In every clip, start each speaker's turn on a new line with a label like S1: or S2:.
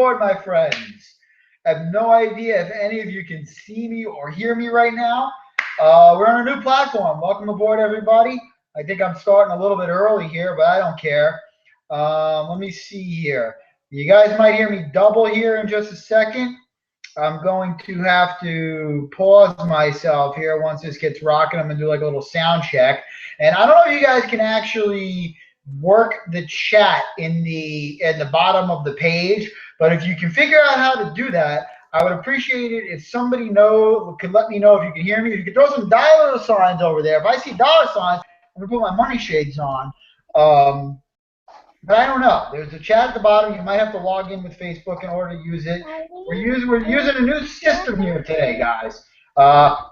S1: aboard, my friends. I have no idea if any of you can see me or hear me right now. We're on a new platform. Welcome aboard, everybody. I think I'm starting a little bit early here, but I don't care. Let me see here. You guys might hear me double here in just a second. I'm going to have to pause myself here once this gets rocking. I'm going to do like a little sound check. And I don't know if you guys can actually work the chat in the bottom of the page, but if you can figure out how to do that, I would appreciate it if somebody could let me know if you can hear me. If you could throw some dollar signs over there. If I see dollar signs, I'm going to put my money shades on. But I don't know. There's a chat at the bottom. You might have to log in with Facebook in order to use it. We're using a new system here today, guys.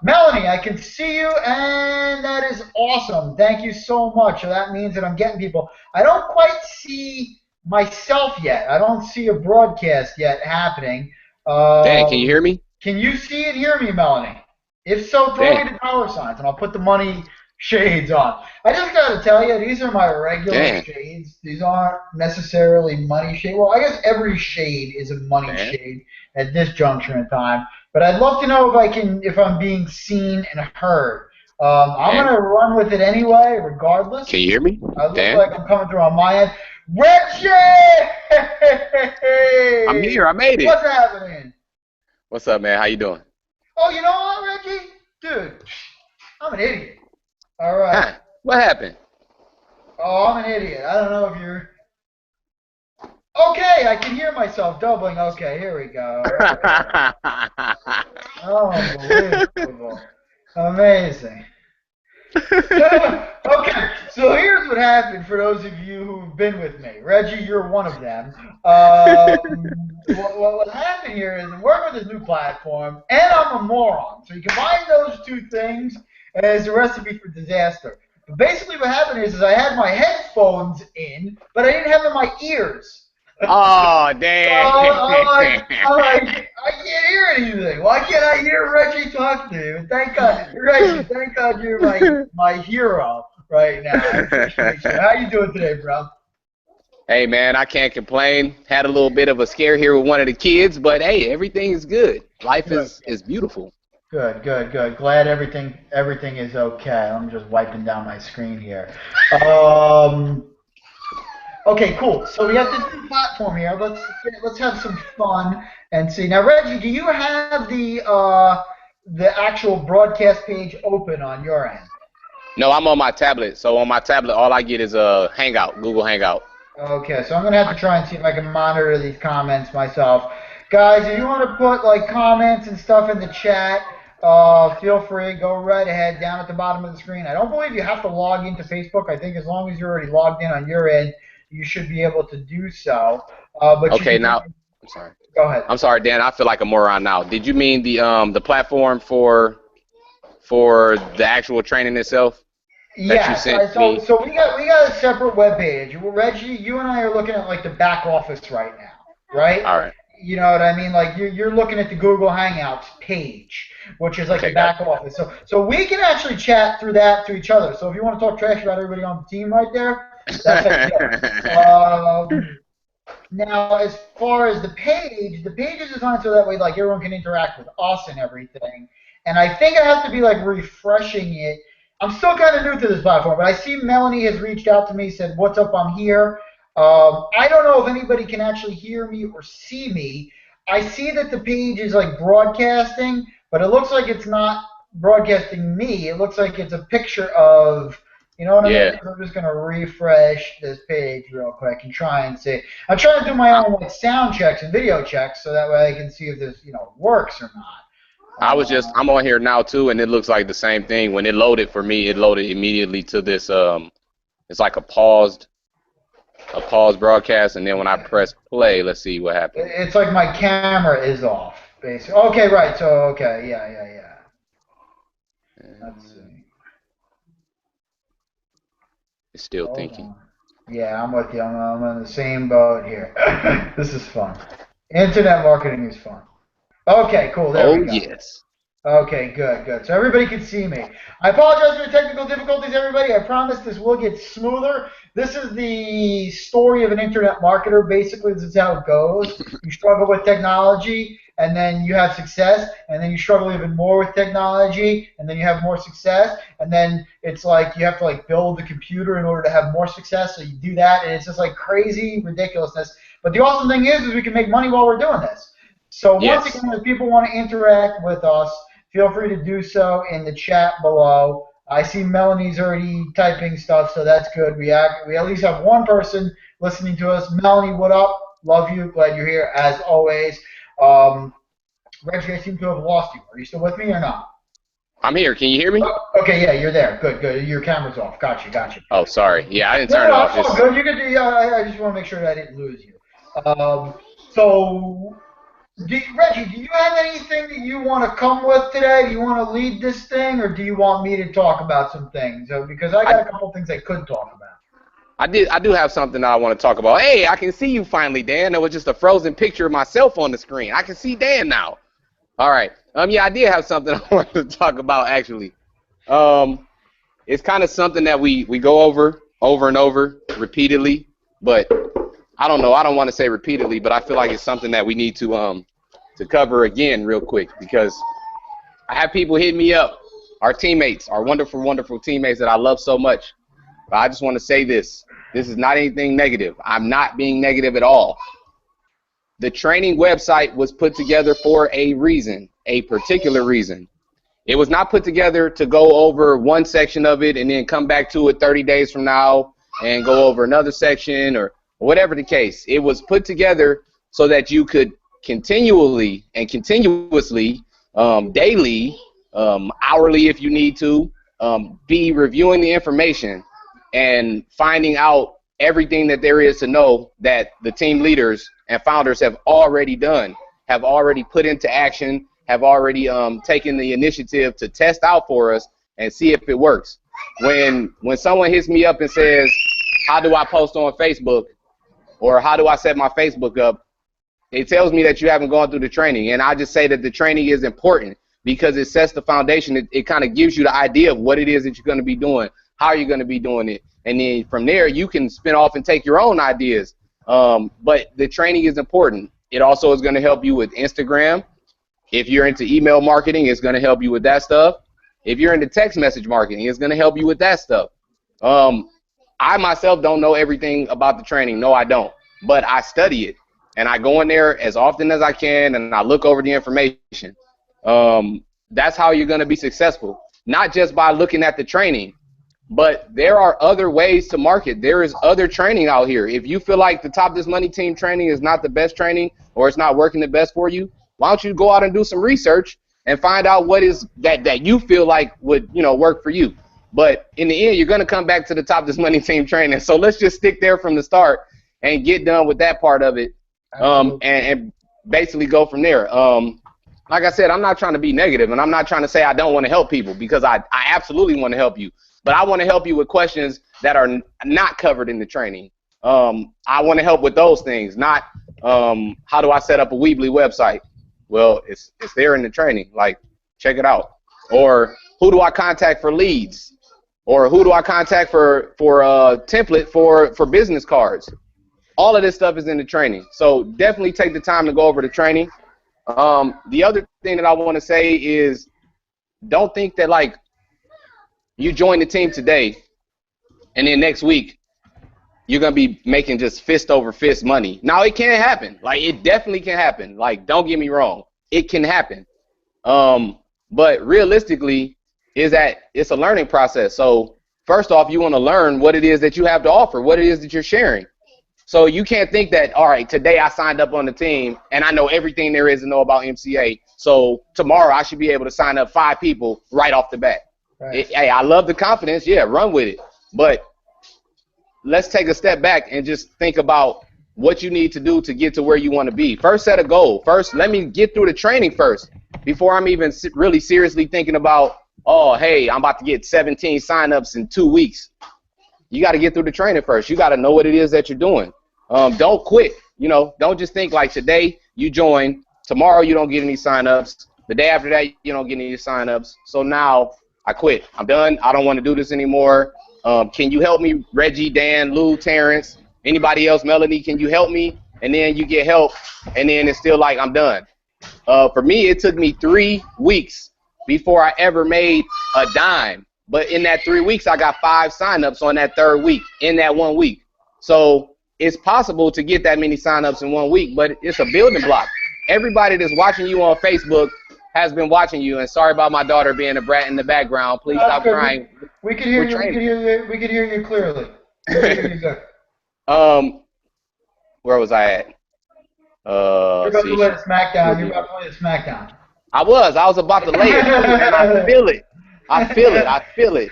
S1: Melanie, I can see you, and that is awesome. Thank you so much. So that means that I'm getting people. I don't quite see myself yet. I don't see a broadcast yet happening.
S2: Dan, can you hear me?
S1: Can you see and hear me, Melanie? If so, throw me the dollar signs, and I'll put the money shades on. I just got to tell you, these are my regular shades. These aren't necessarily money shade. Well, I guess every shade is a money shade at this juncture in time. But I'd love to know if I'm being seen and heard. I'm going to run with it anyway, regardless.
S2: Can you hear me?
S1: I look like I'm coming through on my end. Reggie!
S2: I'm here. I made it.
S1: What's happening?
S2: What's up, man? How you doing?
S1: Oh, you know what, Reggie? Dude, I'm an idiot. All right.
S2: Huh. What happened?
S1: Oh, I'm an idiot. I don't know if you're... Okay, I can hear myself doubling. Okay, here we go. Unbelievable. Amazing. Okay, so here's what happened for those of you who've been with me. Reggie, you're one of them. What happened here is I'm working with this new platform, and I'm a moron. So you combine those two things, and it's a recipe for disaster. But basically what happened is I had my headphones in, but I didn't have them in my ears.
S2: Oh, damn.
S1: I can't hear anything. Why can't I hear Reggie talk to you? Thank God, Reggie, thank God you're my hero right now. I appreciate you. How you doing today, bro?
S2: Hey, man, I can't complain. Had a little bit of a scare here with one of the kids, but, hey, everything is good. Life is beautiful.
S1: Good. Glad everything is okay. I'm just wiping down my screen here. Okay, cool. So we got this new platform here. Let's have some fun and see. Now, Reggie, do you have the actual broadcast page open on your end?
S2: No, I'm on my tablet. So on my tablet, all I get is a Hangout, Google Hangout.
S1: Okay, so I'm gonna have to try and see if I can monitor these comments myself. Guys, if you want to put like comments and stuff in the chat, feel free. Go right ahead down at the bottom of the screen. I don't believe you have to log into Facebook. I think as long as you're already logged in on your end, you should be able to do so. But
S2: okay, now I'm sorry.
S1: Go ahead.
S2: I'm sorry, Dan. I feel like a moron now. Did you mean the platform for the actual training itself?
S1: Yeah. So we got a separate web page. Reggie, you and I are looking at like the back office right now, right?
S2: All right.
S1: You know what I mean? Like you're looking at the Google Hangouts page, which is like the back office. So we can actually chat through that to each other. So if you want to talk trash about everybody on the team right there, that's how you go. Now, as far as the page is designed so that way like everyone can interact with us and everything. And I think I have to be like refreshing it. I'm still kind of new to this platform, but I see Melanie has reached out to me, said, "What's up? I'm here." I don't know if anybody can actually hear me or see me. I see that the page is like broadcasting, but it looks like it's not broadcasting me. It looks like it's a picture of, you know what I mean? I'm just going to refresh this page real quick and try and see. I'm trying to do my own like sound checks and video checks so that way I can see if this, works or not.
S2: I'm on here now too, and it looks like the same thing. When it loaded for me, it loaded immediately to this, it's like a paused broadcast, and then when I press play, let's see what happens.
S1: It's like my camera is off, basically. Okay, right. So, okay, yeah. Let's see.
S2: It's still thinking.
S1: Yeah, I'm with you. I'm on the same boat here. This is fun. Internet marketing is fun. Okay, cool. There we go.
S2: Yes.
S1: Okay, good, good. So everybody can see me. I apologize for the technical difficulties, everybody. I promise this will get smoother. This is the story of an internet marketer. Basically, this is how it goes. You struggle with technology, and then you have success, and then you struggle even more with technology, and then you have more success, and then it's like you have to like build the computer in order to have more success. So you do that, and it's just like crazy ridiculousness. But the awesome thing is we can make money while we're doing this. So once
S2: Yes.
S1: again, if people want to interact with us, feel free to do so in the chat below. I see Melanie's already typing stuff, so that's good. We at least have one person listening to us. Melanie, what up? Love you. Glad you're here as always. Reggie, I seem to have lost you. Are you still with me or not?
S2: I'm here. Can you hear me?
S1: Oh, okay, yeah, you're there. Good, good. Your camera's off. Gotcha, gotcha.
S2: Oh, sorry. Yeah, I didn't
S1: No,
S2: turn it
S1: no,
S2: off.
S1: it's all good. You could. Yeah, I just want to make sure that I didn't lose you. So Reggie, do you have anything that you want to come with today? Do you want to lead this thing, or do you want me to talk about some things? Because I got a couple things I could talk about.
S2: I do have something that I want to talk about. Hey, I can see you finally, Dan. There was just a frozen picture of myself on the screen. I can see Dan now. All right. Yeah, I did have something I wanted to talk about actually. It's kind of something that we go over and over repeatedly, but I don't know. I don't want to say repeatedly, but I feel like it's something that we need to cover again real quick, because I have people hit me up, our teammates, our wonderful, wonderful teammates that I love so much. But I just want to say this. This is not anything negative. I'm not being negative at all. The training website was put together for a reason, a particular reason. It was not put together to go over one section of it and then come back to it 30 days from now and go over another section or whatever the case. It was put together so that you could continually and continuously, daily, hourly if you need to, be reviewing the information and finding out everything that there is to know that the team leaders and founders have already done, have already put into action, have already taken the initiative to test out for us and see if it works. When someone hits me up and says, how do I post on Facebook, or how do I set my Facebook up, it tells me that you haven't gone through the training. And I just say that the training is important because it sets the foundation. It kind of gives you the idea of what it is that you're going to be doing, how you're going to be doing it. And then from there, you can spin off and take your own ideas. But the training is important. It also is going to help you with Instagram. If you're into email marketing, it's going to help you with that stuff. If you're into text message marketing, it's going to help you with that stuff. I myself don't know everything about the training. No, I don't. But I study it. And I go in there as often as I can, and I look over the information. That's how you're going to be successful. Not just by looking at the training, but there are other ways to market. There is other training out here. If you feel like the Top This Money Team training is not the best training, or it's not working the best for you, why don't you go out and do some research and find out what is that you feel like would, work for you. But in the end, you're going to come back to the Top This Money Team training. So let's just stick there from the start and get done with that part of it, and basically go from there. Like I said, I'm not trying to be negative, and I'm not trying to say I don't want to help people, because I absolutely want to help you. But I want to help you with questions that are not covered in the training. I want to help with those things, not how do I set up a Weebly website? Well, it's there in the training. Like, check it out. Or who do I contact for leads? Or who do I contact for a template for business cards? All of this stuff is in the training. So definitely take the time to go over the training. The other thing that I want to say is, don't think that like you join the team today and then next week you're going to be making just fist over fist money. Now, it can happen. Like, it definitely can happen. Like, don't get me wrong. It can happen. But realistically is that it's a learning process. So first off, you want to learn what it is that you have to offer, what it is that you're sharing. So you can't think that, all right, today I signed up on the team and I know everything there is to know about MCA. So tomorrow I should be able to sign up 5 people right off the bat. Right. Hey, I love the confidence. Yeah, run with it. But let's take a step back and just think about what you need to do to get to where you want to be. First, set a goal. First, let me get through the training first before I'm even really seriously thinking about, oh, hey, I'm about to get 17 signups in 2 weeks. You got to get through the training first. You got to know what it is that you're doing. Don't quit. Don't just think like today you join, tomorrow you don't get any signups, The day after that, you don't get any signups. So now I quit. I'm done. I don't want to do this anymore. Can you help me, Reggie, Dan, Lou, Terrence, anybody else, Melanie? Can you help me? And then you get help, and then it's still like I'm done. For me, it took me 3 weeks before I ever made a dime. But in that 3 weeks, I got 5 signups on that third week in that 1 week. So it's possible to get that many signups in 1 week, but it's a building block. Everybody that's watching you on Facebook has been watching you. And sorry about my daughter being a brat in the background. Please stop crying.
S1: We can hear you. We can hear you clearly. We can hear you good.
S2: Where was I at?
S1: You're about to play the SmackDown. You're about to play the SmackDown.
S2: I was about to lay it, and I feel it. I feel it.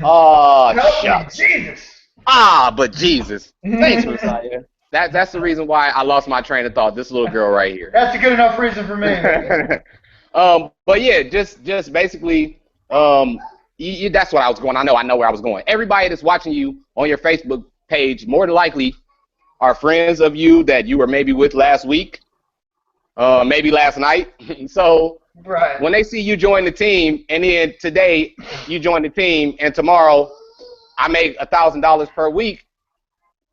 S2: Oh, shucks.
S1: Jesus.
S2: But Jesus. Thanks, Messiah. That's the reason why I lost my train of thought. This little girl right here.
S1: That's a good enough reason for me.
S2: But yeah, just basically, that's what I was going. I know where I was going. Everybody that's watching you on your Facebook page, more than likely, are friends of you that you were maybe with last week, maybe last night. So
S1: right.
S2: When they see you join the team, and then today you join the team, and tomorrow I make $1,000 per week,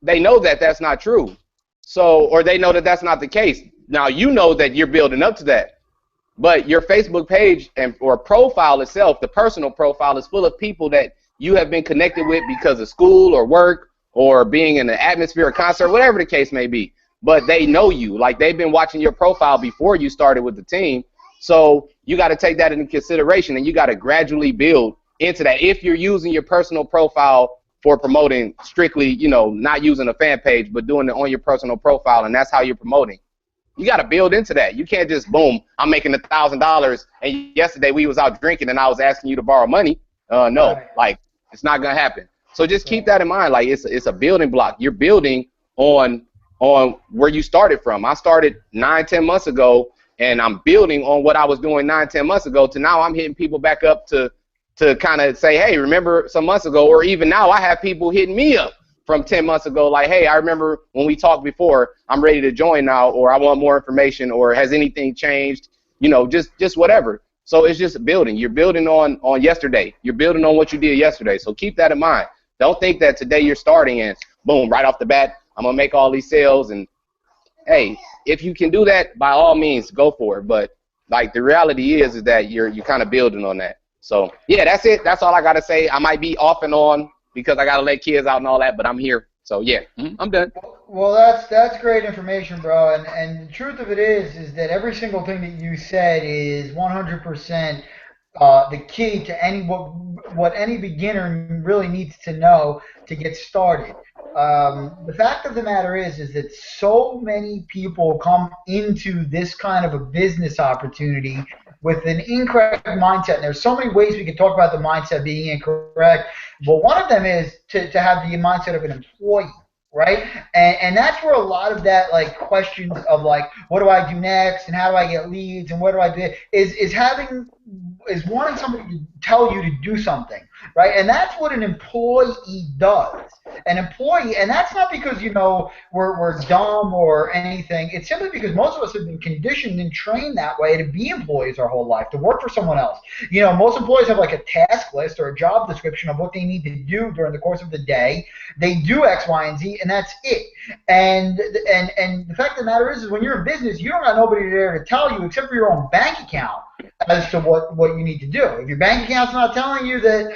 S2: they know that that's not true. So, or they know that that's not the case. Now you know that you're building up to that, but your Facebook page or profile itself, the personal profile, is full of people that you have been connected with because of school or work or being in the atmosphere or concert, whatever the case may be. But they know you, like they've been watching your profile before you started with the team. So you got to take that into consideration, and you got to gradually build into that. If you're using your personal profile for promoting strictly, not using a fan page, but doing it on your personal profile, and that's how you're promoting, you got to build into that. You can't just, boom, I'm making $1,000, and yesterday we was out drinking and I was asking you to borrow money. No,
S1: right.
S2: Like, it's not going to happen. So just keep that in mind. Like, it's a building block. You're building on where you started from. I started 9-10 months ago, and I'm building on what I was doing 9-10 months ago to now I'm hitting people back up to kind of say, hey, remember some months ago, or even now I have people hitting me up from 10 months ago like, hey, I remember when we talked before, I'm ready to join now, or I want more information, or has anything changed, just whatever. So it's just building. You're building on yesterday. You're building on what you did yesterday. So keep that in mind. Don't think that today you're starting and boom, right off the bat, I'm going to make all these sales. And hey, if you can do that, by all means, go for it. But like the reality is that you're kind of building on that. So yeah, that's it. That's all I got to say. I might be off and on because I got to let kids out and all that, but I'm here. So yeah, I'm done.
S1: Well, that's great information, bro. And the truth of it is that every single thing that you said is 100% the key to what any beginner really needs to know to get started. The fact of the matter is that so many people come into this kind of a business opportunity with an incorrect mindset. And there's so many ways we can talk about the mindset being incorrect, but one of them is to have the mindset of an employee, right? And that's where a lot of that, like, questions of, like, what do I do next and how do I get leads and what do I do is wanting somebody to tell you to do something, right? And that's what an employee does. An employee, and that's not because, we're dumb or anything. It's simply because most of us have been conditioned and trained that way to be employees our whole life, to work for someone else. Most employees have like a task list or a job description of what they need to do during the course of the day. They do X, Y, and Z, and that's it. And the fact of the matter is when you're in business, you don't got nobody there to tell you except for your own bank account as to what you need to do. If your bank account's not telling you that,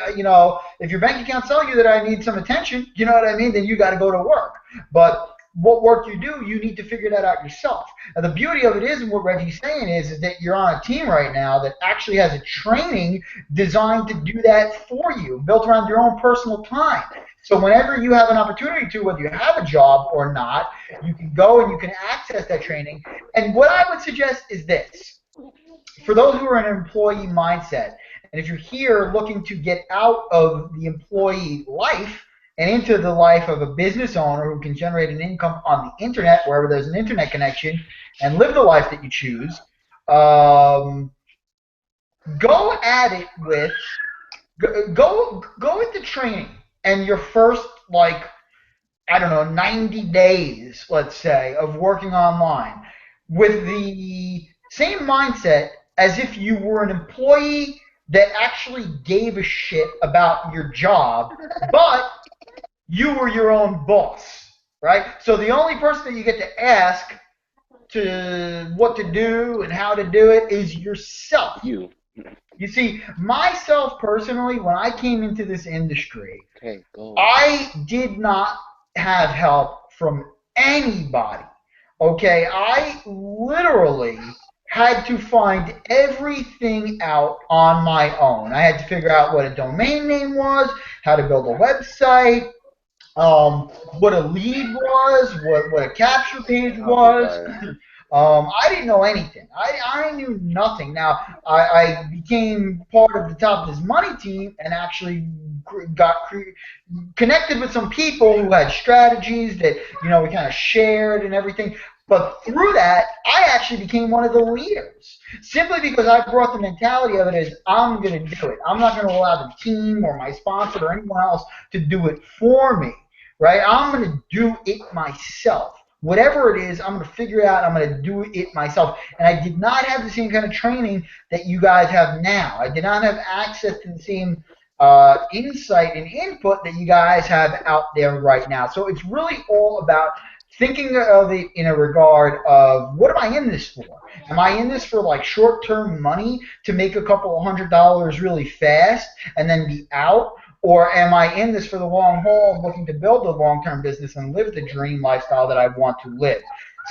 S1: if your bank account's telling you that I need some attention, you know what I mean, then you got to go to work. But what work you do, you need to figure that out yourself. And the beauty of it is, and what Reggie's saying is that you're on a team right now that actually has a training designed to do that for you, built around your own personal time. So whenever you have an opportunity to, whether you have a job or not, you can go and you can access that training. And what I would suggest is this. For those who are in an employee mindset, and if you're here looking to get out of the employee life and into the life of a business owner who can generate an income on the internet, wherever there's an internet connection, and live the life that you choose, go at it with, go with the training and your first, 90 days, let's say, of working online with the same mindset as if you were an employee that actually gave a shit about your job, but you were your own boss, right? So the only person that you get to ask to what to do and how to do it is yourself.
S2: You.
S1: You see, myself personally, when I came into this industry,
S2: Okay, go.
S1: I did not have help from anybody. Okay, I literally had to find everything out on my own. I had to figure out what a domain name was, how to build a website, what a lead was, what a capture page was. I didn't know anything. I knew nothing. Now, I became part of the Top of This Money team and actually got connected with some people who had strategies that, we kind of shared and everything. But through that, I actually became one of the leaders. Simply because I brought the mentality of it as, I'm going to do it. I'm not going to allow the team or my sponsor or anyone else to do it for me. Right? I'm going to do it myself. Whatever it is, I'm going to figure it out. I'm going to do it myself. And I did not have the same kind of training that you guys have now. I did not have access to the same insight and input that you guys have out there right now. So it's really all about thinking of it in a regard of, what am I in this for? Am I in this for like short-term money to make a couple of $100 really fast and then be out? Or am I in this for the long haul, looking to build a long-term business and live the dream lifestyle that I want to live?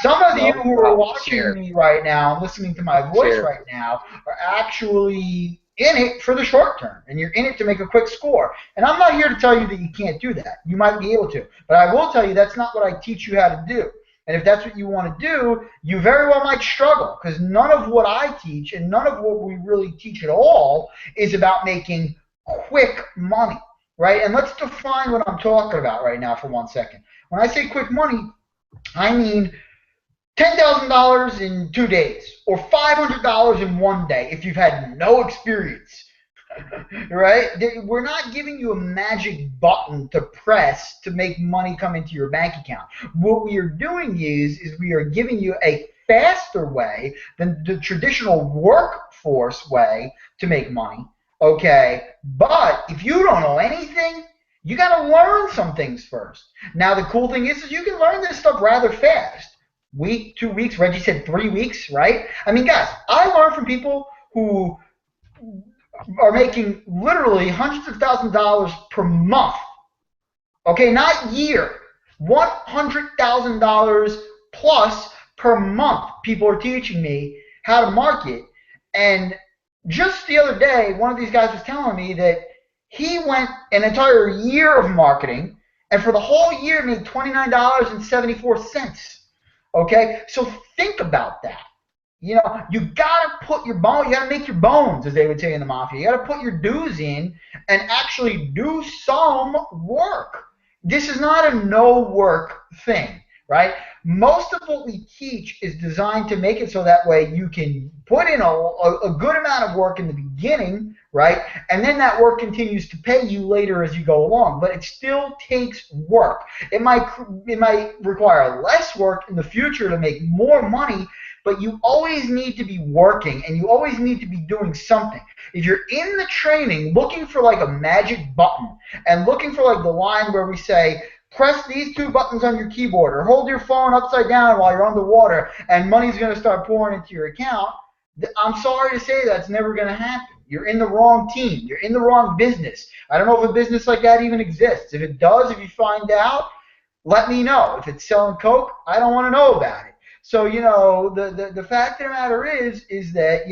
S1: Some of you who are watching me right now, listening to my voice right now, are actually in it for the short term, and you're in it to make a quick score. And I'm not here to tell you that you can't do that. You might be able to. But I will tell you that's not what I teach you how to do. And if that's what you want to do, you very well might struggle, because none of what I teach and none of what we really teach at all is about making quick money, right? And let's define what I'm talking about right now for 1 second. When I say quick money, I mean $10,000 in 2 days or $500 in 1 day if you've had no experience, right? We're not giving you a magic button to press to make money come into your bank account. What we are doing is we are giving you a faster way than the traditional workforce way to make money. Okay, but if you don't know anything, you got to learn some things first. Now, the cool thing is you can learn this stuff rather fast. Week, 2 weeks, Reggie said 3 weeks, right? I mean, guys, I learned from people who are making literally hundreds of thousands of dollars per month. Okay, not year. $100,000 plus per month. People are teaching me how to market. And just the other day, one of these guys was telling me that he went an entire year of marketing, and for the whole year made $29.74. Okay, so think about that. You gotta put your bone. You gotta make your bones, as they would say in the mafia. You gotta put your dues in and actually do some work. This is not a no work thing, right? Most of what we teach is designed to make it so that way you can put in a good amount of work in the beginning, right? And then that work continues to pay you later as you go along. But it still takes work. It might require less work in the future to make more money, but you always need to be working and you always need to be doing something. If you're in the training looking for like a magic button and looking for like the line where we say, press these 2 buttons on your keyboard or hold your phone upside down while you're underwater and money's going to start pouring into your account, I'm sorry to say that's never going to happen. You're in the wrong team. You're in the wrong business. I don't know if a business like that even exists. If it does, if you find out, let me know. If it's selling Coke, I don't want to know about it. So, the fact of the matter is that,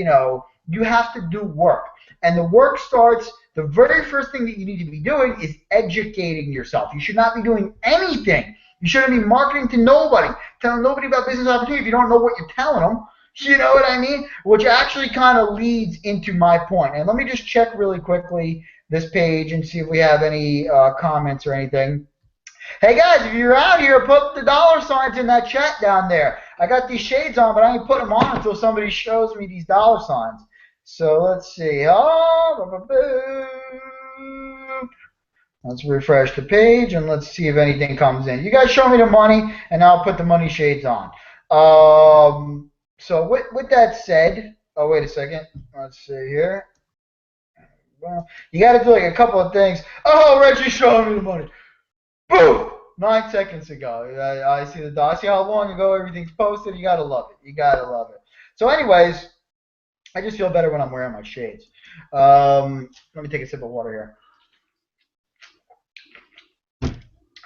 S1: you have to do work. And the work starts, the very first thing that you need to be doing is educating yourself. You should not be doing anything. You shouldn't be marketing to nobody, telling nobody about business opportunity if you don't know what you're telling them. You know what I mean? Which actually kind of leads into my point. And let me just check really quickly this page and see if we have any comments or anything. Hey guys, if you're out here, put the $signs in that chat down there. I got these shades on, but I ain't put them on until somebody shows me these $signs. So let's see. Let's refresh the page and let's see if anything comes in. You guys show me the money, and I'll put the money shades on. So with that said, Oh, wait a second. Let's see here. Well, you got to do like a couple of things. Oh, Reggie's showing me the money. Boom! 9 seconds ago. I see the I see how long ago everything's posted. You gotta love it. You gotta love it. So, anyways, I just feel better when I'm wearing my shades. Let me take a sip of water here.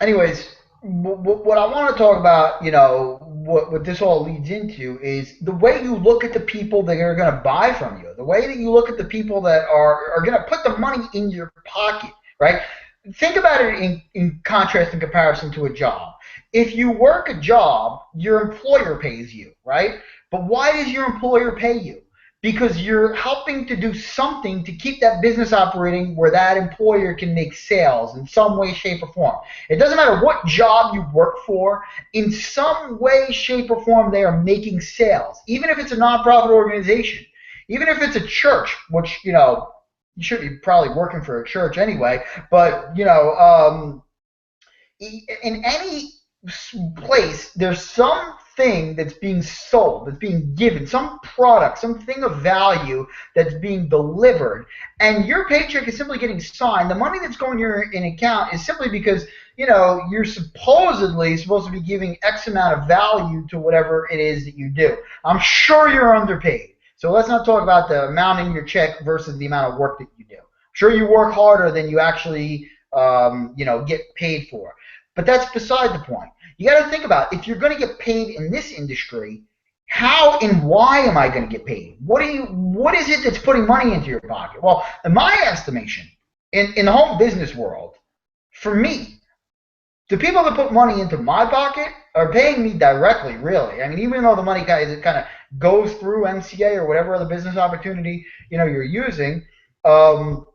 S1: Anyways, what I want to talk about, what this all leads into is the way you look at the people that are going to buy from you, the way that you look at the people that are going to put the money in your pocket, right? Think about it in contrast and comparison to a job. If you work a job, your employer pays you, right? But why does your employer pay you? Because you're helping to do something to keep that business operating where that employer can make sales in some way, shape, or form. It doesn't matter what job you work for, in some way, shape, or form, they are making sales. Even if it's a nonprofit organization, even if it's a church, which, you should be probably working for a church anyway, but, in any place, there's something that's being sold, that's being given, some product, something of value that's being delivered, and your paycheck is simply getting signed. The money that's going in your account is simply because you're supposedly supposed to be giving X amount of value to whatever it is that you do. I'm sure you're underpaid. So let's not talk about the amount in your check versus the amount of work that you do. I'm sure you work harder than you actually get paid for. But that's beside the point. You got to think about if you're going to get paid in this industry, how and why am I going to get paid? What is it that's putting money into your pocket? Well, in my estimation, in the home business world, for me, the people that put money into my pocket are paying me directly, really. I mean, even though the money kind of goes through MCA or whatever other business opportunity you're using, the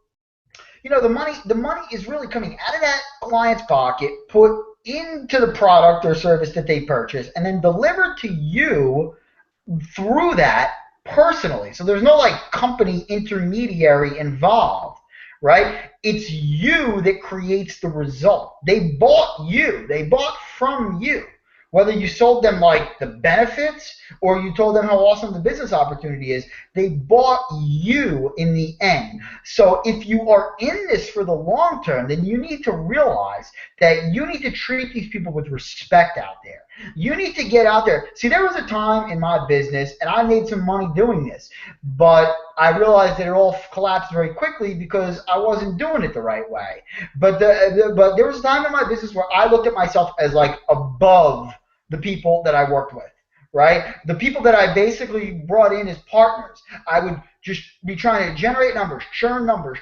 S1: money is really coming out of that client's pocket, put into the product or service that they purchase, and then delivered to you through that personally. So there's no company intermediary involved, right? It's you that creates the result. They bought you. They bought from you. Whether you sold them the benefits or you told them how awesome the business opportunity is, they bought you in the end. So if you are in this for the long term, then you need to realize that you need to treat these people with respect out there. You need to get out there. See, there was a time in my business, and I made some money doing this, but I realized that it all collapsed very quickly because I wasn't doing it the right way. But but there was a time in my business where I looked at myself as above the people that I worked with, right? The people that I basically brought in as partners. I would just be trying to generate numbers, churn numbers,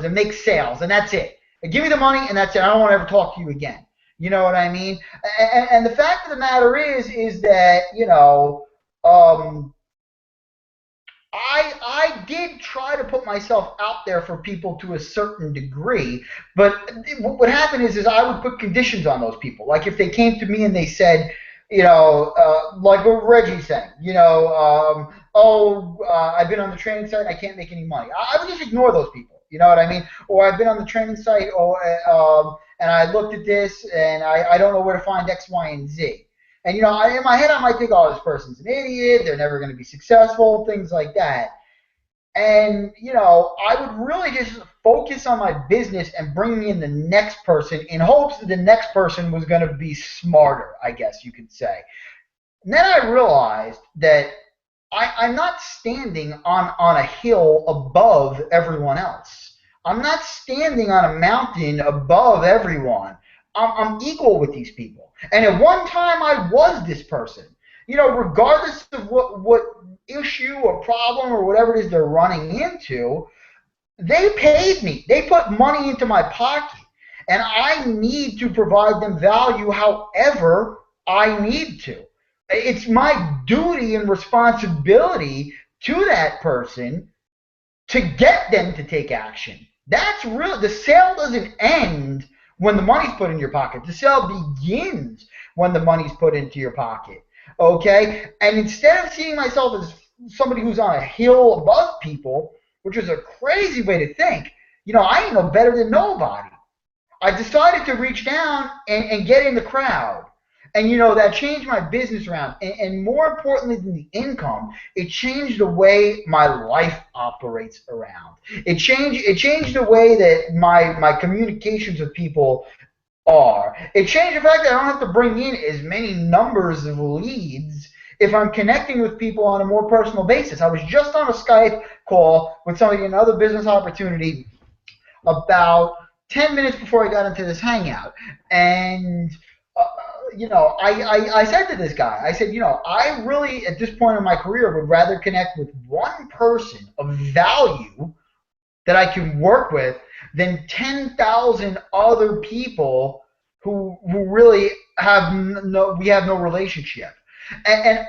S1: and make sales, and that's it. And give me the money, and that's it. I don't want to ever talk to you again. You know what I mean? And the fact of the matter is that, I did try to put myself out there for people to a certain degree, but what happened is I would put conditions on those people. Like if they came to me and they said, like what Reggie's saying, I've been on the training site, I can't make any money. I would just ignore those people. You know what I mean? Or I've been on the training site, and I looked at this, and I don't know where to find X, Y, and Z. And, in my head, I might think, oh, this person's an idiot, they're never going to be successful, things like that. And, I would really just focus on my business and bring in the next person in hopes that the next person was going to be smarter, I guess you could say. And then I realized that I'm not standing on a hill above everyone else. I'm not standing on a mountain above everyone. I'm equal with these people. And at one time I was this person. Regardless of what issue or problem or whatever it is they're running into, they paid me. They put money into my pocket. And I need to provide them value however I need to. It's my duty and responsibility to that person to get them to take action. That's real. The sale doesn't end when the money's put in your pocket. The sale begins when the money's put into your pocket. Okay? And instead of seeing myself as somebody who's on a hill above people, which is a crazy way to think, I ain't no better than nobody. I decided to reach down and get in the crowd. And that changed my business around. And more importantly than the income, it changed the way my life operates around. It changed the way that my communications with people are. It changed the fact that I don't have to bring in as many numbers of leads if I'm connecting with people on a more personal basis. I was just on a Skype call with somebody in another business opportunity about 10 minutes before I got into this hangout. And, I said to this guy, I said, I really, at this point in my career, would rather connect with one person of value that I can work with than 10,000 other people who really we have no relationship. And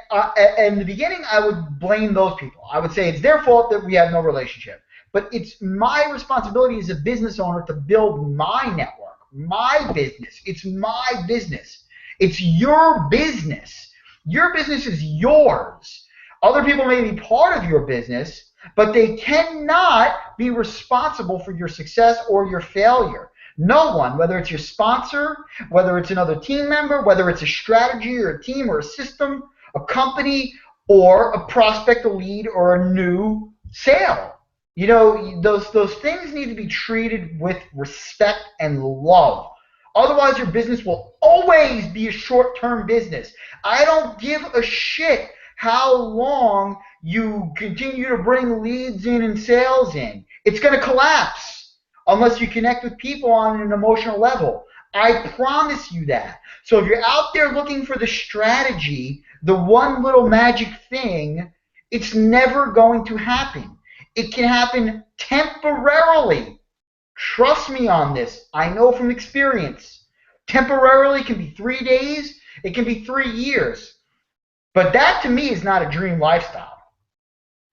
S1: in the beginning, I would blame those people. I would say it's their fault that we have no relationship. But it's my responsibility as a business owner to build my network, my business. It's my business. It's your business. Your business is yours. Other people may be part of your business, but they cannot be responsible for your success or your failure. No one, whether it's your sponsor, whether it's another team member, whether it's a strategy or a team or a system, a company, or a prospect, a lead, or a new sale. Those things need to be treated with respect and love. Otherwise, your business will always be a short-term business. I don't give a shit how long you continue to bring leads in and sales in. It's going to collapse unless you connect with people on an emotional level. I promise you that. So if you're out there looking for the strategy, the one little magic thing, it's never going to happen. It can happen temporarily. Trust me on this. I know from experience. Temporarily can be 3 days. It can be 3 years. But that to me is not a dream lifestyle.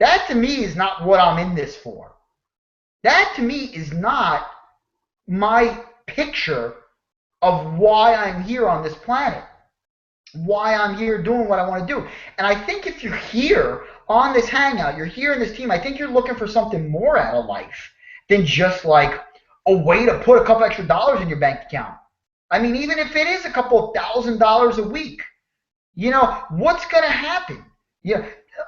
S1: That to me is not what I'm in this for. That to me is not my picture of why I'm here on this planet. Why I'm here doing what I want to do. And I think if you're here on this hangout, you're here in this team, I think you're looking for something more out of life than just like a way to put a couple extra dollars in your bank account. I mean, even if it is a couple of $1,000 a week, what's going to happen?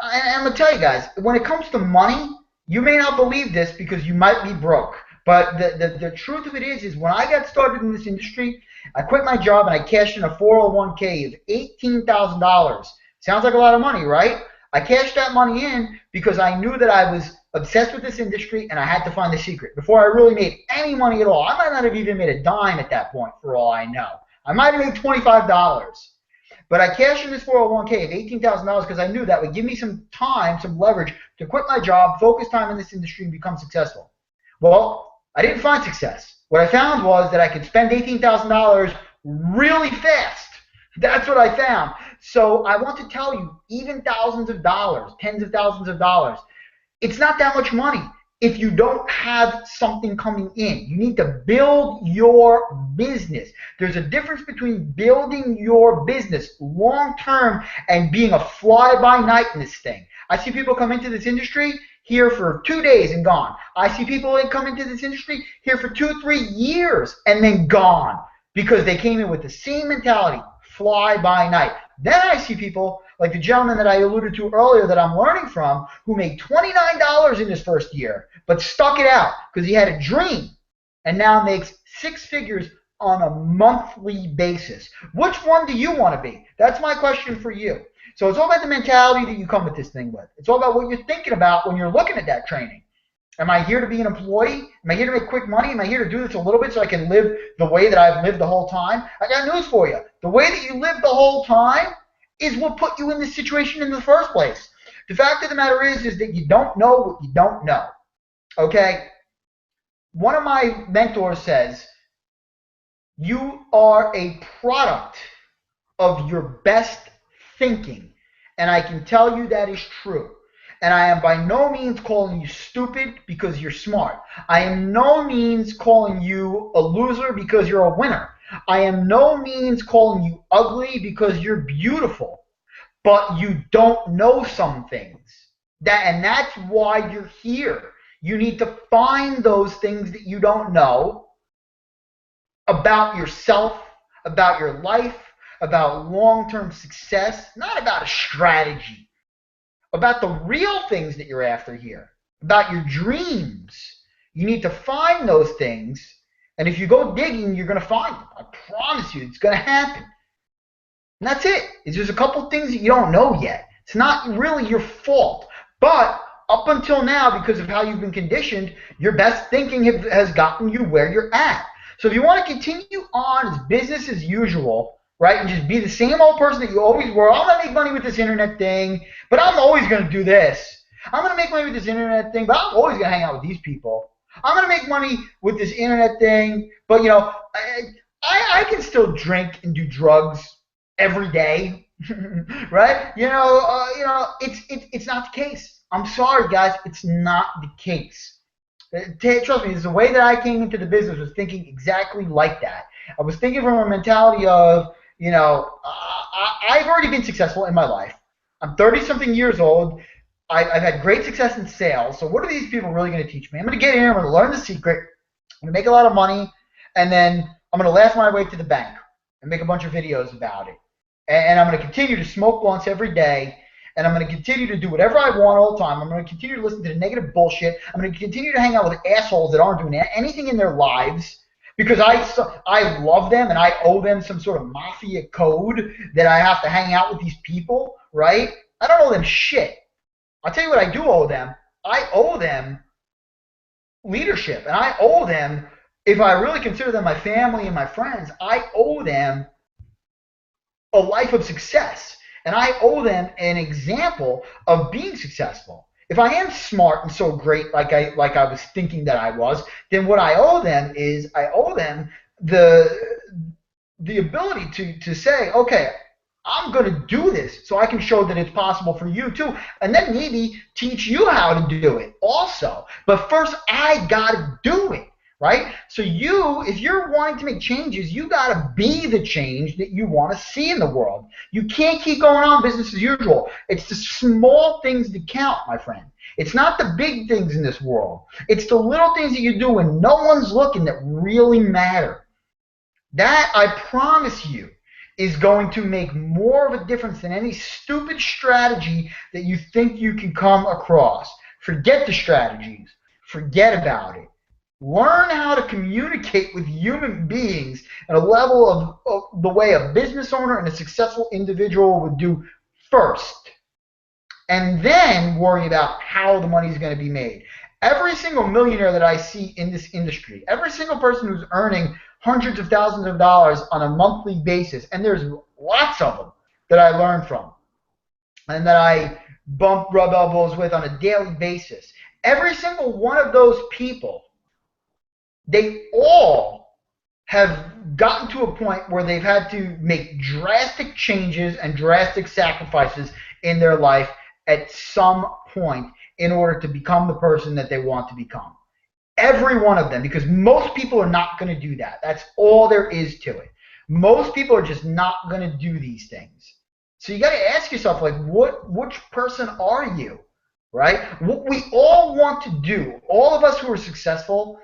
S1: I'm going to tell you guys, when it comes to money, you may not believe this because you might be broke. But the truth of it is when I got started in this industry, I quit my job and I cashed in a 401k of $18,000. Sounds like a lot of money, right? I cashed that money in because I knew that I was obsessed with this industry and I had to find the secret. Before I really made any money at all, I might not have even made a dime at that point for all I know. I might have made $25. But I cashed in this 401k of $18,000 because I knew that would give me some time, some leverage to quit my job, focus time in this industry, and become successful. Well, I didn't find success. What I found was that I could spend $18,000 really fast. That's what I found. So I want to tell you, even thousands of dollars, tens of thousands of dollars, it's not that much money if you don't have something coming in. You need to build your business. There's a difference between building your business long-term and being a fly-by-night in this thing. I see people come into this industry here for 2 days and gone. I see people come into this industry here for 2-3 years and then gone because they came in with the same mentality, fly-by-night. Then I see people like the gentleman that I alluded to earlier that I'm learning from who made $29 in his first year but stuck it out because he had a dream and now makes 6 figures on a monthly basis. Which one do you want to be? That's my question for you. So it's all about the mentality that you come with this thing with. It's all about what you're thinking about when you're looking at that training. Am I here to be an employee? Am I here to make quick money? Am I here to do this a little bit so I can live the way that I've lived the whole time? I got news for you. The way that you live the whole time is what put you in this situation in the first place. The fact of the matter is that you don't know what you don't know. Okay? One of my mentors says, you are a product of your best thinking. And I can tell you that is true. And I am by no means calling you stupid because you're smart. I am no means calling you a loser because you're a winner. I am no means calling you ugly because you're beautiful. But you don't know some things. And that's why you're here. You need to find those things that you don't know about yourself, about your life, about long-term success, not about a strategy, about the real things that you're after here, about your dreams. You need to find those things, and if you go digging, you're going to find them. I promise you, it's going to happen. And that's it. It's just a couple things that you don't know yet. It's not really your fault. But up until now, because of how you've been conditioned, your best thinking has gotten you where you're at. So if you want to continue on as business as usual, right, and just be the same old person that you always were, I'm going to make money with this internet thing, but I'm always going to do this. I'm going to make money with this internet thing, but I'm always going to hang out with these people. I'm going to make money with this internet thing, but, you know, I can still drink and do drugs every day, right? It's not the case. I'm sorry, guys, it's not the case. Trust me, it's the way that I came into the business was thinking exactly like that. I was thinking from a mentality of, I've already been successful in my life. I'm 30-something years old. I've had great success in sales. So what are these people really going to teach me? I'm going to get in here. I'm going to learn the secret. I'm going to make a lot of money. And then I'm going to laugh my way to the bank and make a bunch of videos about it. And I'm going to continue to smoke blunts every day. And I'm going to continue to do whatever I want all the time. I'm going to continue to listen to the negative bullshit. I'm going to continue to hang out with assholes that aren't doing anything in their lives because I love them and I owe them some sort of mafia code that I have to hang out with these people, right? I don't owe them shit. I'll tell you what I do owe them. I owe them leadership. And I owe them, if I really consider them my family and my friends, I owe them a life of success. And I owe them an example of being successful. If I am smart and so great like I was thinking that I was, then what I owe them is I owe them the ability to say, okay, I'm going to do this so I can show that it's possible for you too, and then maybe teach you how to do it also. But first, I got to do it, right? So if you're wanting to make changes, you got to be the change that you want to see in the world. You can't keep going on business as usual. It's the small things that count, my friend. It's not the big things in this world. It's the little things that you do when no one's looking that really matter. That, I promise you, is going to make more of a difference than any stupid strategy that you think you can come across. Forget the strategies. Forget about it. Learn how to communicate with human beings at a level of the way a business owner and a successful individual would do first. And then worry about how the money is going to be made. Every single millionaire that I see in this industry, every single person who's earning hundreds of thousands of dollars on a monthly basis, and there's lots of them that I learn from and that I rub elbows with on a daily basis. Every single one of those people, they all have gotten to a point where they've had to make drastic changes and drastic sacrifices in their life at some point in order to become the person that they want to become. Every one of them, because most people are not going to do that. That's all there is to it. Most people are just not going to do these things. So you got to ask yourself, like, which person are you, right? What we all want to do, all of us who are successful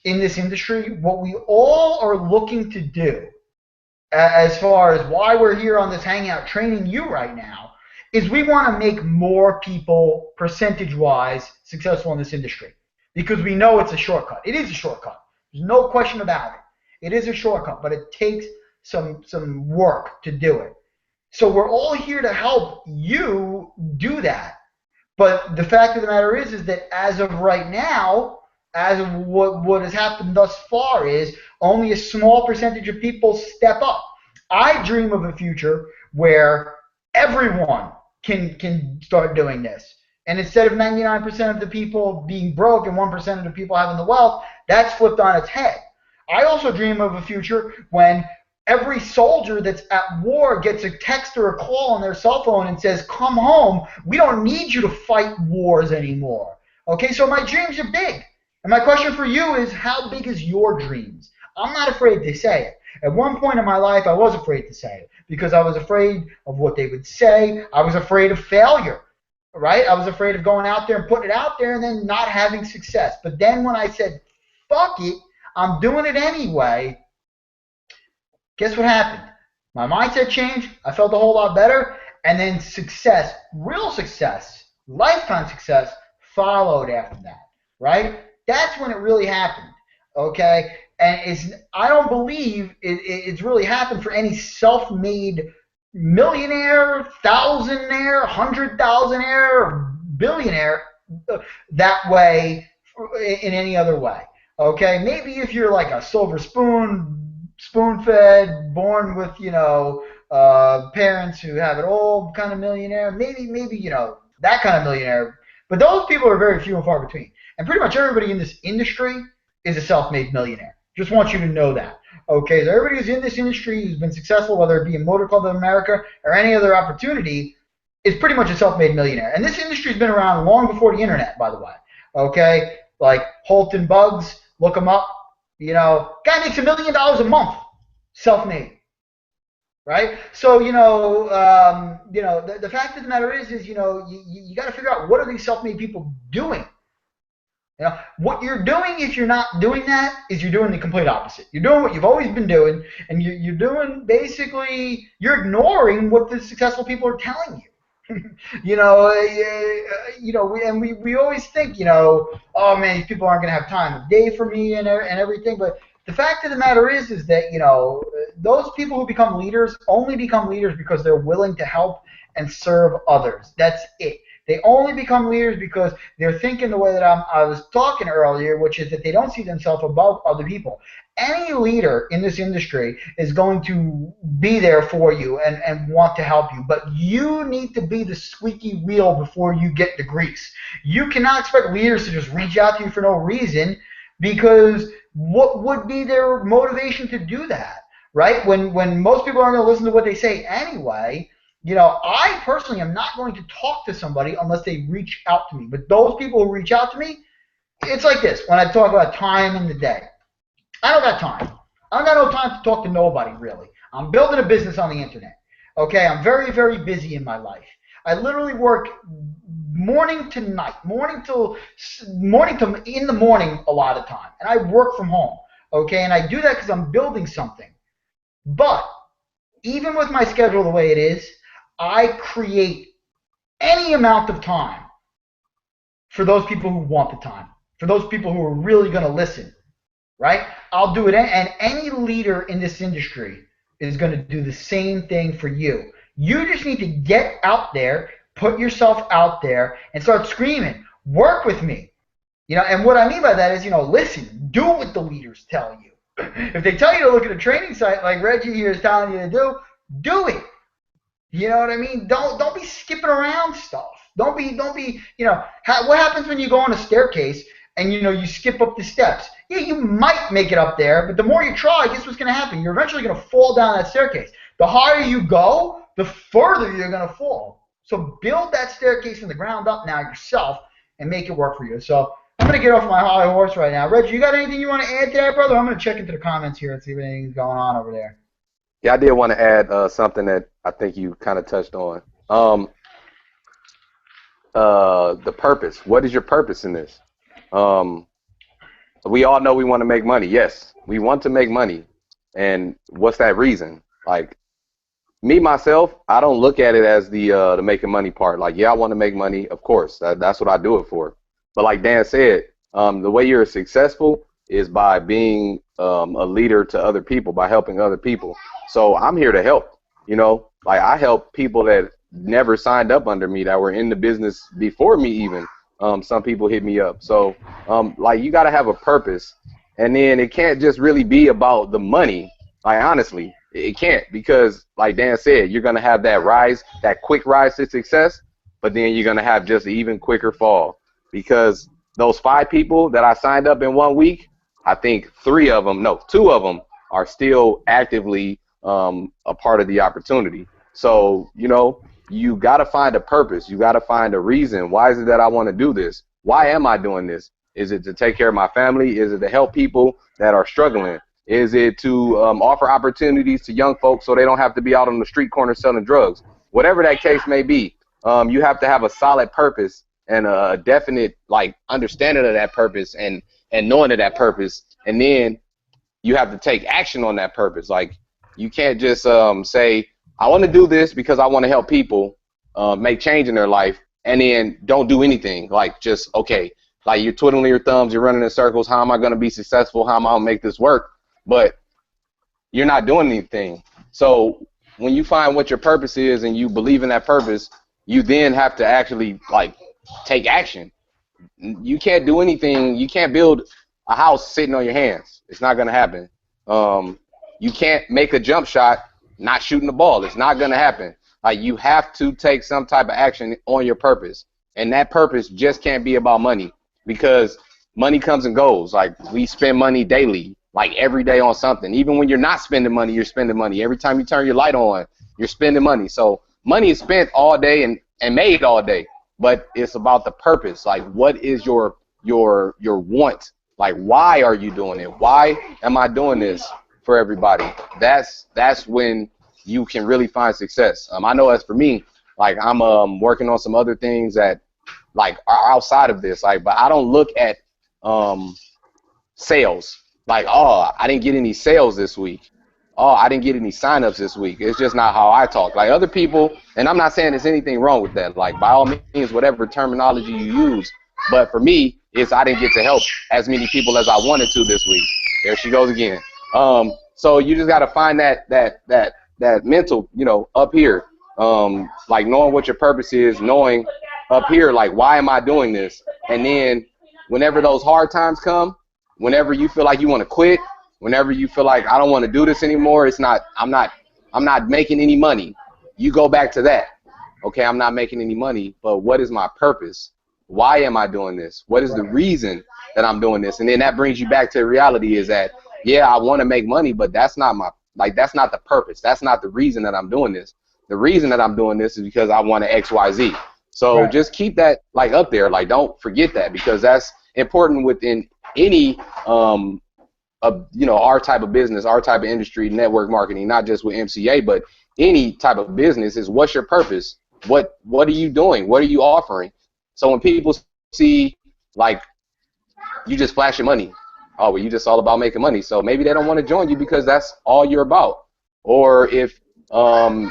S1: in this industry, what we all are looking to do, as far as why we're here on this hangout training you right now, is we want to make more people percentage-wise successful in this industry. Because we know it's a shortcut. It is a shortcut. There's no question about it. It is a shortcut, but it takes some work to do it. So we're all here to help you do that. But the fact of the matter is that as of right now, as of what has happened thus far, is only a small percentage of people step up. I dream of a future where everyone can start doing this. And instead of 99% of the people being broke and 1% of the people having the wealth, that's flipped on its head. I also dream of a future when every soldier that's at war gets a text or a call on their cell phone and says, come home, we don't need you to fight wars anymore. Okay, so my dreams are big. And my question for you is, how big is your dreams? I'm not afraid to say it. At one point in my life, I was afraid to say it because I was afraid of what they would say. I was afraid of failure. Right? I was afraid of going out there and putting it out there and then not having success. But then when I said, fuck it, I'm doing it anyway, guess what happened? My mindset changed. I felt a whole lot better. And then success, real success, lifetime success followed after that, right? That's when it really happened, okay? And I don't believe it's really happened for any self-made millionaire, thousandaire, 100,000aire, billionaire that way in any other way. Okay, maybe if you're like a silver spoon fed, born with parents who have it all, kind of millionaire, maybe that kind of millionaire. But those people are very few and far between. And pretty much everybody in this industry is a self-made millionaire. Just want you to know that. Okay, so everybody who's in this industry who's been successful, whether it be in Motor Club of America or any other opportunity, is pretty much a self-made millionaire. And this industry's been around long before the internet, by the way. Okay, like Holton Bugs, look them up. Guy makes $1 million a month, self-made, right? So the fact of the matter is you got to figure out what are these self-made people doing. What you're doing if you're not doing that is you're doing the complete opposite. You're doing what you've always been doing, and you're doing basically you're ignoring what the successful people are telling you. We always think, oh man, these people aren't going to have time of day for me and everything. But the fact of the matter is that, those people who become leaders only become leaders because they're willing to help and serve others. That's it. They only become leaders because they're thinking the way that I was talking earlier, which is that they don't see themselves above other people. Any leader in this industry is going to be there for you and want to help you, but you need to be the squeaky wheel before you get the grease. You cannot expect leaders to just reach out to you for no reason, because what would be their motivation to do that, right? When most people aren't going to listen to what they say anyway. I personally am not going to talk to somebody unless they reach out to me. But those people who reach out to me, it's like this. When I talk about time in the day, I don't got time. I don't got no time to talk to nobody, really. I'm building a business on the internet. Okay, I'm very, very busy in my life. I literally work morning to night, morning to in the morning a lot of time, and I work from home. Okay, and I do that because I'm building something. But even with my schedule the way it is, I create any amount of time for those people who want the time, for those people who are really going to listen, right? I'll do it, and any leader in this industry is going to do the same thing for you. You just need to get out there, put yourself out there, and start screaming, work with me. And what I mean by that is, listen, do what the leaders tell you. If they tell you to look at a training site like Reggie here is telling you to do it. You know what I mean? Don't be skipping around stuff. Don't be. What happens when you go on a staircase and you skip up the steps? Yeah, you might make it up there, but the more you try, guess what's going to happen? You're eventually going to fall down that staircase. The higher you go, the further you're going to fall. So build that staircase from the ground up now yourself and make it work for you. So I'm going to get off my high horse right now. Reggie, you got anything you want to add to that, brother? I'm going to check into the comments here and see if anything's going on over there.
S2: Yeah, I did want to add something that I think you kind of touched on. The purpose. What is your purpose in this? We all know we want to make money. Yes, we want to make money. And what's that reason? Like, me, myself, I don't look at it as the making money part. Like, yeah, I want to make money. Of course, that's what I do it for. But like Dan said, the way you're successful is by being a leader to other people, by helping other people. So I'm here to help. Like, I help people that never signed up under me, that were in the business before me even. Some people hit me up. So like, you got to have a purpose, and then it can't just really be about the money. Like, honestly, it can't, because like Dan said, you're going to have that rise, that quick rise to success, but then you're going to have just an even quicker fall, because those 5 people that I signed up in 1 week, I think 2 of them are still actively a part of the opportunity. So, you got to find a purpose. You got to find a reason. Why is it that I want to do this? Why am I doing this? Is it to take care of my family? Is it to help people that are struggling? Is it to offer opportunities to young folks so they don't have to be out on the street corner selling drugs? Whatever that case may be, you have to have a solid purpose and a definite understanding of that purpose and knowing of that purpose, and then you have to take action on that purpose. Like, You can't just say, I want to do this because I want to help people make change in their life, and then don't do anything. Like, just, okay, like you're twiddling your thumbs, you're running in circles. How am I going to be successful? How am I going to make this work? But you're not doing anything. So when you find what your purpose is and you believe in that purpose, you then have to actually, like, take action. You can't do anything. You can't build a house sitting on your hands. It's not going to happen. You can't make a jump shot not shooting the ball. It's not going to happen. Like, you have to take some type of action on your purpose, and that purpose just can't be about money, because money comes and goes. Like, we spend money daily, like every day, on something. Even when you're not spending money, you're spending money. Every time you turn your light on, you're spending money. So money is spent all day and made all day, but it's about the purpose. Like, what is your want? Like, why are you doing it? Why am I doing this for everybody? That's when you can really find success. I know, as for me, like, I'm working on some other things that, like, are outside of this. Like, but I don't look at sales. Like, oh, I didn't get any sales this week. Oh, I didn't get any signups this week. It's just not how I talk. Like, other people, and I'm not saying there's anything wrong with that. Like, by all means, whatever terminology you use. But for me, it's I didn't get to help as many people as I wanted to this week. There she goes again. So you just got to find that mental, up here, like, knowing what your purpose is, knowing up here, like, why am I doing this? And then whenever those hard times come, whenever you feel like you want to quit, whenever you feel like I don't want to do this anymore, I'm not making any money, you go back to that. Okay, I'm not making any money, but what is my purpose? Why am I doing this? What is the reason that I'm doing this? And then that brings you back to reality, is that, yeah, I want to make money, but that's not that's not the purpose. That's not the reason that I'm doing this. The reason that I'm doing this is because I want to XYZ. So just keep that, like, up there. Like, don't forget that, because that's important within any our type of business, our type of industry, network marketing, not just with MCA, but any type of business, is what's your purpose? What are you doing? What are you offering? So when people see, like, you just flashing money, oh, well, you just all about making money, so maybe they don't want to join you because that's all you're about. Or if, God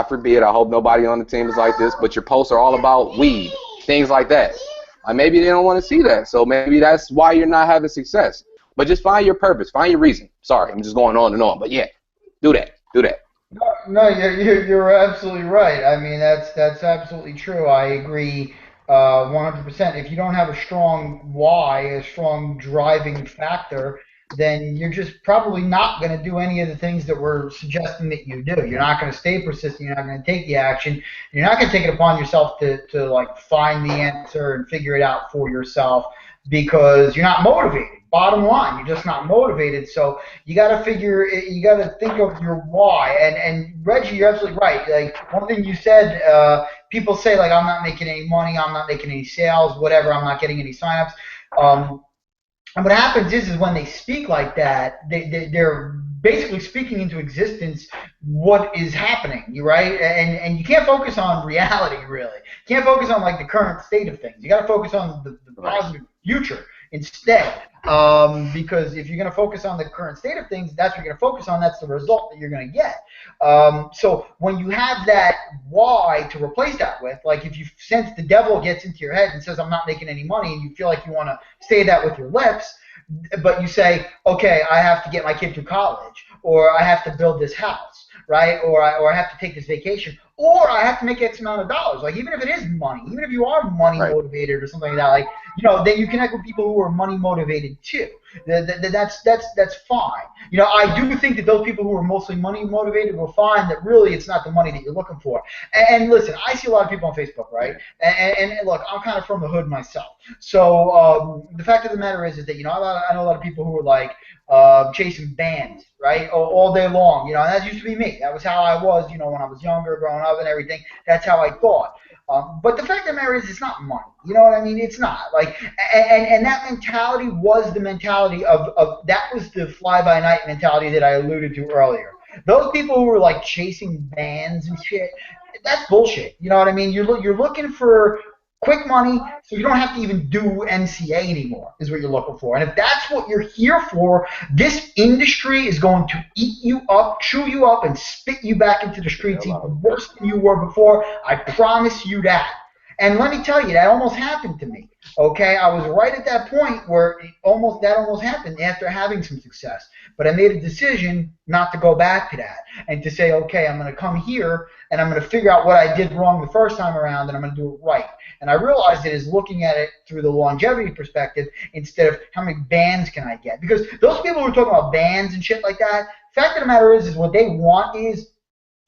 S2: forbid, I hope nobody on the team is like this, but your posts are all about weed, things like that. Maybe they don't want to see that, so maybe that's why you're not having success. But just find your purpose, find your reason. Sorry, I'm just going on and on, but yeah, do that.
S1: No, you're absolutely right. I mean, that's absolutely true. I agree 100%. If you don't have a strong why, a strong driving factor, then you're just probably not going to do any of the things that we're suggesting that you do. You're not going to stay persistent. You're not going to take the action. You're not going to take it upon yourself to like find the answer and figure it out for yourself, because you're not motivated. Bottom line, you're just not motivated. So you got to think of your why. And Reggie, you're absolutely right. Like, one thing you said, people say, like, I'm not making any money, I'm not making any sales, whatever, I'm not getting any signups. And what happens is when they speak like that, they're basically speaking into existence what is happening, right? And you can't focus on reality, really. You can't focus on, like, the current state of things. You got to focus on the positive future instead. Because if you're going to focus on the current state of things, that's what you're going to focus on. That's the result that you're going to get. So when you have that why to replace that with, like, if you sense the devil gets into your head and says, I'm not making any money, and you feel like you want to say that with your lips, but you say, okay, I have to get my kid through college, or I have to build this house, right? Or I have to take this vacation, or I have to make X amount of dollars. Like, even if it is money, even if you are money motivated or something like that, like, then you connect with people who are money motivated too. That's fine. I do think that those people who are mostly money motivated will find that really it's not the money that you're looking for. And listen, I see a lot of people on Facebook, right? And look, I'm kind of from the hood myself. So the fact of the matter is that I know a lot of people who are like chasing bands, right, all day long. And that used to be me. That was how I was, when I was younger, growing up, and everything. That's how I thought. But the fact of the matter is, it's not money. You know what I mean? It's not. Like, and that mentality was the mentality of that was the fly-by-night mentality that I alluded to earlier. Those people who were, like, chasing bands and shit, that's bullshit. You know what I mean? You're looking for Quick money, so you don't have to even do NCA anymore, is what you're looking for. And if that's what you're here for, this industry is going to eat you up, chew you up, and spit you back into the streets even worse than you were before. I promise you that. And let me tell you, that almost happened to me. Okay, I was right at that point where that almost happened after having some success. But I made a decision not to go back to that and to say, okay, I'm going to come here and I'm going to figure out what I did wrong the first time around and I'm going to do it right. And I realized it is looking at it through the longevity perspective instead of how many bands can I get. Because those people who are talking about bands and shit like that, the fact of the matter is what they want is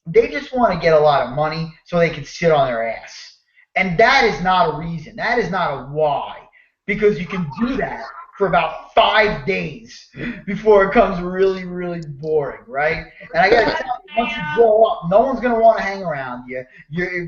S1: they just want to get a lot of money so they can sit on their ass. And that is not a reason. That is not a why. Because you can do that for about 5 days before it becomes really, really boring, right? And I got to tell you, once you grow up, no one's going to want to hang around you.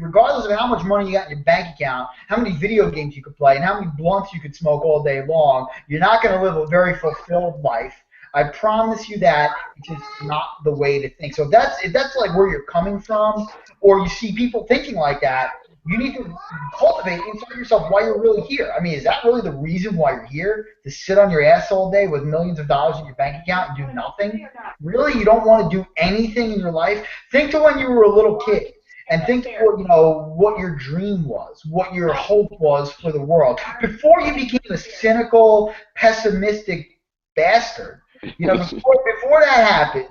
S1: Regardless of how much money you got in your bank account, how many video games you could play, and how many blunts you could smoke all day long, you're not going to live a very fulfilled life. I promise you that. It's just not the way to think. So if that's like where you're coming from, or you see people thinking like that, you need to cultivate inside yourself why you're really here. I mean, is that really the reason why you're here? To sit on your ass all day with millions of dollars in your bank account and do nothing? Really? You don't want to do anything in your life? Think to when you were a little kid. And think what your dream was, what your hope was for the world. Before you became a cynical, pessimistic bastard. Before that happened,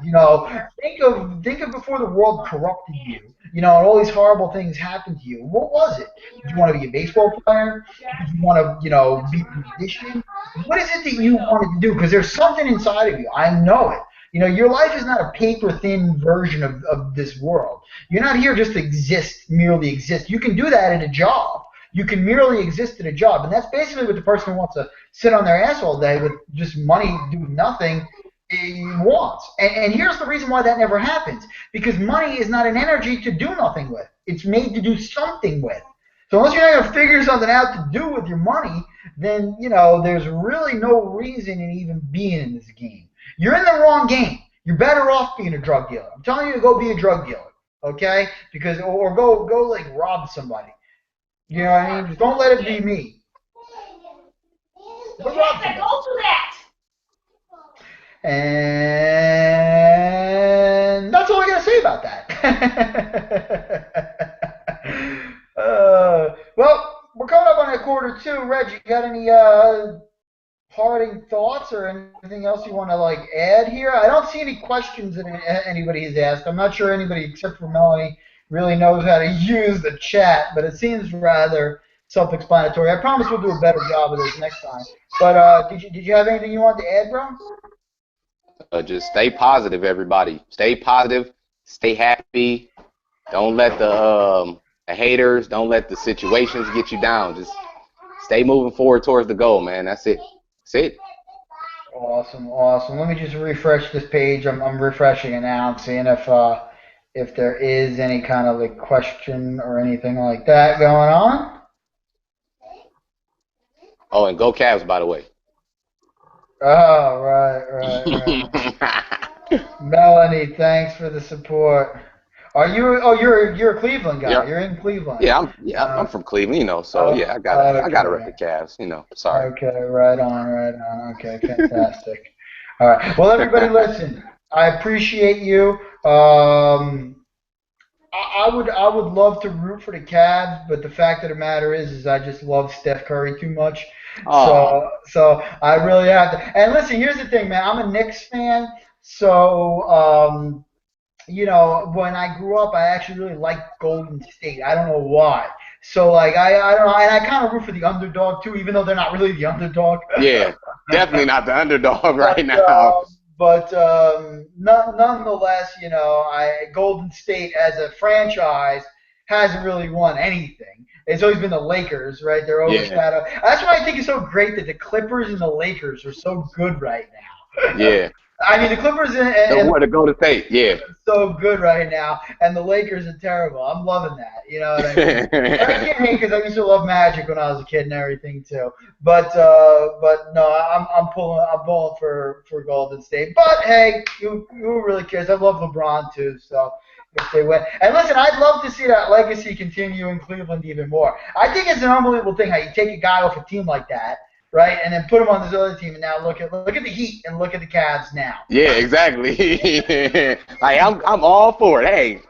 S1: think of before the world corrupted you, and all these horrible things happened to you. What was it? Did you want to be a baseball player? Did you want to, be a musician? What is it that you wanted to do? Because there's something inside of you. I know it. Your life is not a paper-thin version of this world. You're not here just to merely exist. You can do that in a job. You can merely exist in a job, and that's basically what the person who wants to sit on their ass all day with just money doing nothing wants. And here's the reason why that never happens. Because money is not an energy to do nothing with. It's made to do something with. So unless you're not going to figure something out to do with your money, then, there's really no reason in even being in this game. You're in the wrong game. You're better off being a drug dealer. I'm telling you to go be a drug dealer, okay? Or go like rob somebody. You know what I mean? Just don't let it be me. Go rob somebody.
S3: Don't do that.
S1: And that's all I got to say about that. Well, we're coming up on a quarter two. Reg, you got any parting thoughts or anything else you want to add here? I don't see any questions that anybody has asked. I'm not sure anybody except for Melanie really knows how to use the chat, but it seems rather self-explanatory. I promise we'll do a better job of this next time. But did you have anything you wanted to add, bro?
S2: Just stay positive, everybody. Stay positive. Stay happy. Don't let the haters, don't let the situations get you down. Just stay moving forward towards the goal, man. That's it. That's it.
S1: Awesome. Let me just refresh this page. I'm refreshing it now and seeing if there is any kind of question or anything like that going on.
S2: Oh, and go Cavs, by the way.
S1: Oh, right. Melanie, thanks for the support. Are you? Oh, you're a Cleveland guy.
S2: Yeah.
S1: You're in Cleveland.
S2: Yeah, I'm from Cleveland, so yeah, I got to rep the Cavs, Sorry.
S1: Okay, right on. Okay, fantastic. All right. Well, everybody, listen. I appreciate you. I would love to root for the Cavs, but the fact of the matter is I just love Steph Curry too much. So I really have to. And listen, here's the thing, man. I'm a Knicks fan, so when I grew up, I actually really liked Golden State. I don't know why. So I don't know, and I kind of root for the underdog too, even though they're not really the underdog.
S2: Yeah, definitely not the underdog right now.
S1: But nonetheless, Golden State as a franchise hasn't really won anything. It's always been the Lakers, right? They're overshadowed. Yeah. That's why I think it's so great that the Clippers and the Lakers are so good right now.
S2: Yeah.
S1: I mean, the Clippers and
S2: the Golden State, yeah,
S1: so good right now, and the Lakers are terrible. I'm loving that. You know what I mean? I can't hate because I used to love Magic when I was a kid and everything too. But no, I'm pulling for Golden State. But hey, who really cares? I love LeBron too. So if they win. And listen, I'd love to see that legacy continue in Cleveland even more. I think it's an unbelievable thing how you take a guy off a team like that, right, and then put him on this other team, and now look at the Heat and look at the Cavs now.
S2: Yeah, exactly. Like, I'm all for it. Hey,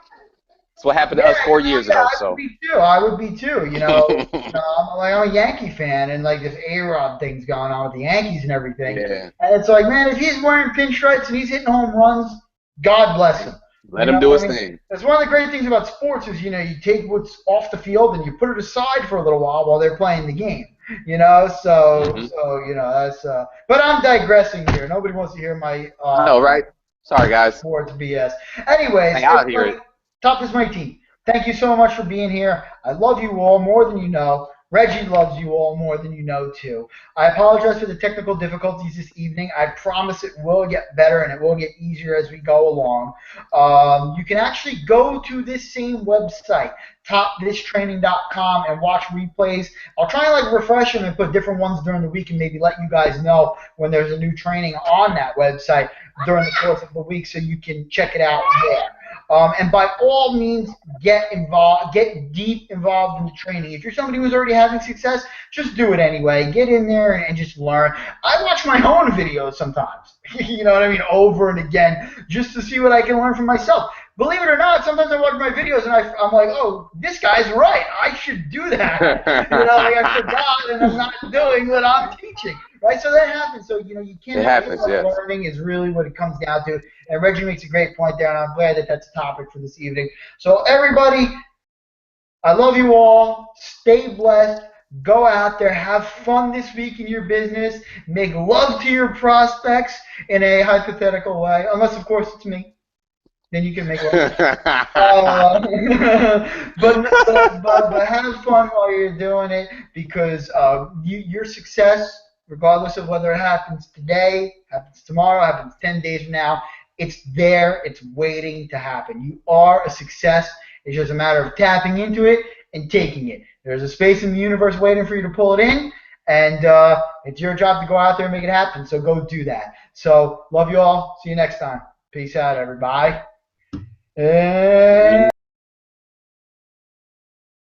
S2: that's what happened to us 4 years ago. So
S1: I would be too. You know, I'm a Yankee fan, and like this A-Rod thing's going on with the Yankees and everything.
S2: Yeah.
S1: And it's like, man, if he's wearing pinstripes and he's hitting home runs, God bless him.
S2: Let him do his thing.
S1: That's one of the great things about sports is, you take what's off the field and you put it aside for a little while they're playing the game. So that's. But I'm digressing here. Nobody wants to hear my.
S2: No, right? Sorry, guys.
S1: Sports BS. Anyways,
S2: hey, I'll hear it.
S1: Top is my team. Thank you so much for being here. I love you all more than you know. Reggie loves you all more than you know, too. I apologize for the technical difficulties this evening. I promise it will get better and it will get easier as we go along. You can actually go to this same website, topthistraining.com, and watch replays. I'll try and refresh them and put different ones during the week and maybe let you guys know when there's a new training on that website during the course of the week so you can check it out there. And by all means, get involved, get deep involved in the training. If you're somebody who's already having success, just do it anyway. Get in there and just learn. I watch my own videos sometimes, you know what I mean, over and again, just to see what I can learn from myself. Believe it or not, sometimes I watch my videos and I'm like, oh, this guy's right. I should do that. I forgot and I'm not doing what I'm teaching. Right, so that happens. So you can't.
S2: It happens. Yeah.
S1: Learning is really what it comes down to. And Reggie makes a great point there, and I'm glad that that's a topic for this evening. So everybody, I love you all. Stay blessed. Go out there, have fun this week in your business. Make love to your prospects in a hypothetical way, unless of course it's me. Then you can make love. But have fun while you're doing it because your success. Regardless of whether it happens today, happens tomorrow, happens 10 days from now, it's there, it's waiting to happen. You are a success. It's just a matter of tapping into it and taking it. There's a space in the universe waiting for you to pull it in, and it's your job to go out there and make it happen, so go do that. So, love you all. See you next time. Peace out, everybody.